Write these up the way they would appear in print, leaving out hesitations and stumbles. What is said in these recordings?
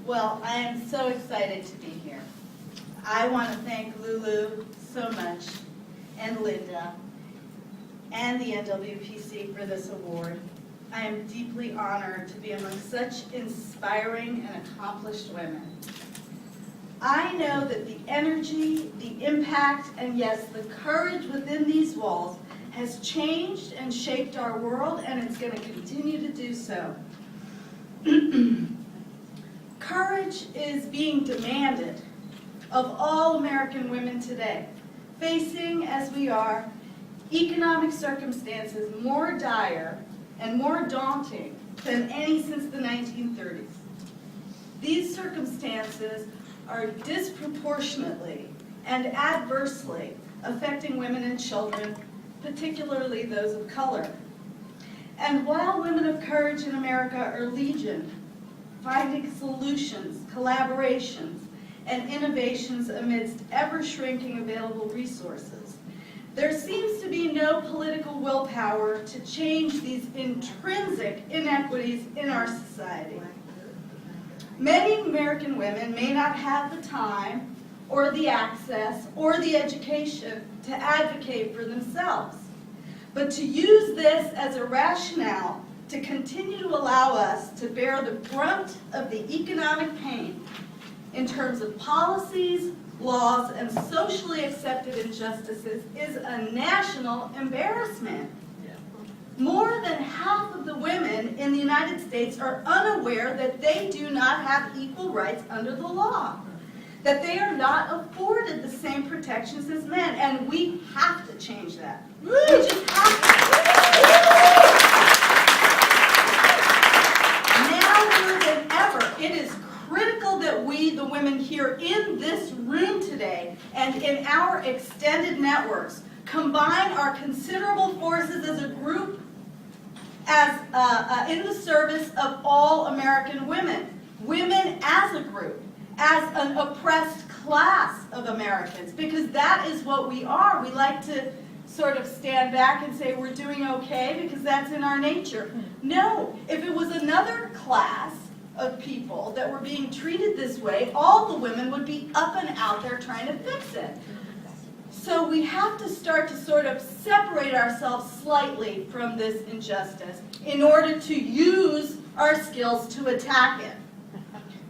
Well, I am so excited to be here. I want to thank Lulu so much, and Linda, and the NWPC for this award. I am deeply honored to be among such inspiring and accomplished women. I know that the energy, the impact, and yes, the courage within these walls has changed and shaped our world, and it's going to continue to do so. Courage is being demanded of all American women today, facing, as we are, economic circumstances more dire and more daunting than any since the 1930s. These circumstances are disproportionately and adversely affecting women and children, particularly those of color. And while women of courage in America are legion, finding solutions, collaborations, and innovations amidst ever-shrinking available resources, there seems to be no political willpower to change these intrinsic inequities in our society. Many American women may not have the time, or the access, or the education to advocate for themselves. But to use this as a rationale to continue to allow us to bear the brunt of the economic pain in terms of policies, laws, and socially accepted injustices is a national embarrassment. More than half of the women in the United States are unaware that they do not have equal rights under the law, that they are not afforded the same protections as men, and we have to change that. We just have to. Now more than ever, it is critical that we, the women here in this room today and in our extended networks, combine our considerable forces as a group as in the service of all American women. Women as a group, as an oppressed class of Americans, because that is what we are. We like to sort of stand back and say we're doing okay because that's in our nature. No, if it was another class of people that were being treated this way, all the women would be up and out there trying to fix it. So we have to start to sort of separate ourselves slightly from this injustice in order to use our skills to attack it.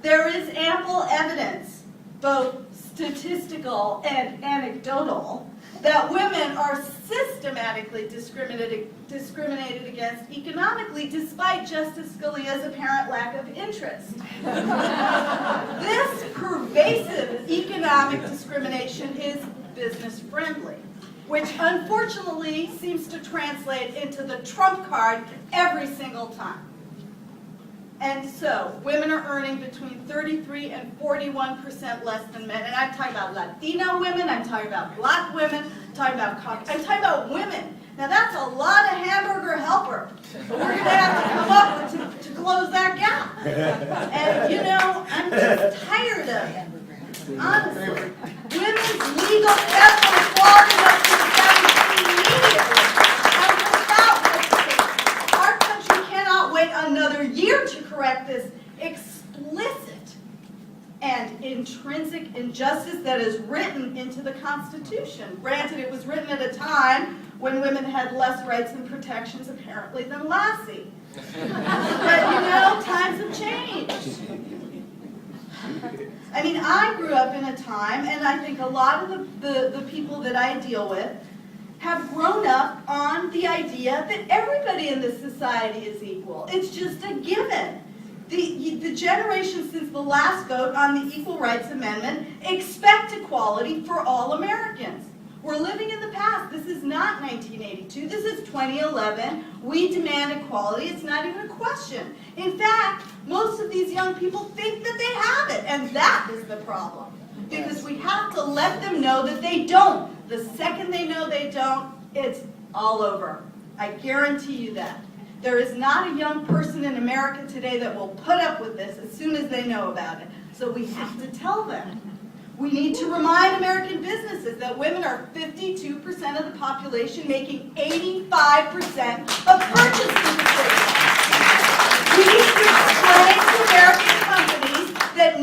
There is ample evidence, both statistical and anecdotal, that women are systematically discriminated against economically, despite Justice Scalia's apparent lack of interest. This pervasive economic discrimination is business friendly, which unfortunately seems to translate into the trump card every single time. And so, women are earning between 33 and 41% less than men. And I'm talking about Latino women, I'm talking about black women, I'm talking about women. Now that's a lot of hamburger helper. But we're going to have to come up with to close that gap. And you know, I'm just tired of it. Honestly. Women's legal effort falling up to the 17 immediately. Our country cannot wait another year to correct this explicit and intrinsic injustice that is written into the Constitution. Granted, it was written at a time when women had less rights and protections, apparently, than Lassie. But you know, times have changed. I mean, I grew up in a time, and I think a lot of the people that I deal with have grown up on the idea that everybody in this society is equal. It's just a given. The generation since the last vote on the Equal Rights Amendment expect equality for all Americans. We're living in the past. This is not 1982. This is 2011. We demand equality. It's not even a question. In fact, most of these young people think that they have it, and that is the problem. Because we have to let them know that they don't. The second they know they don't, it's all over. I guarantee you that. There is not a young person in America today that will put up with this as soon as they know about it. So we have to tell them. We need to remind American businesses that women are 52% of the population, making 85% of purchasing decisions. We need to explain to American companies that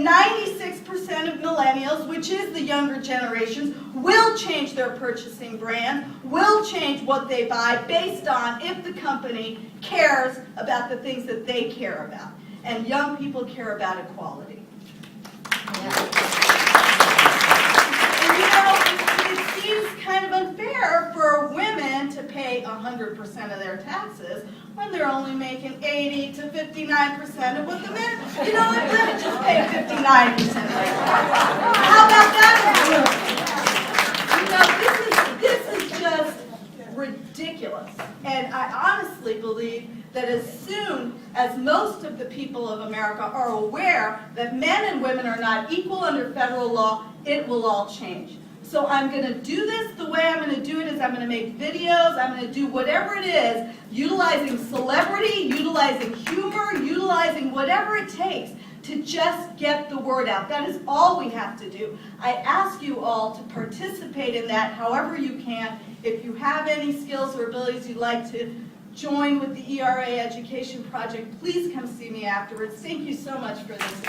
the younger generations, will change their purchasing brand, will change what they buy based on if the company cares about the things that they care about. And young people care about equality. And you know, it seems kind of unfair for women to pay 100% of their taxes when they're only making 80 to 59% of what the men, you know, let women just pay 59%. How about that? You know, this is just ridiculous. And I honestly believe that as soon as most of the people of America are aware that men and women are not equal under federal law, it will all change. So I'm going to do this. The way I'm going to do it is I'm going to make videos. I'm going to do whatever it is, utilizing celebrity, utilizing humor, utilizing whatever it takes to just get the word out. That is all we have to do. I ask you all to participate in that however you can. If you have any skills or abilities you'd like to join with the E.R.A. Education Project, please come see me afterwards. Thank you so much for this.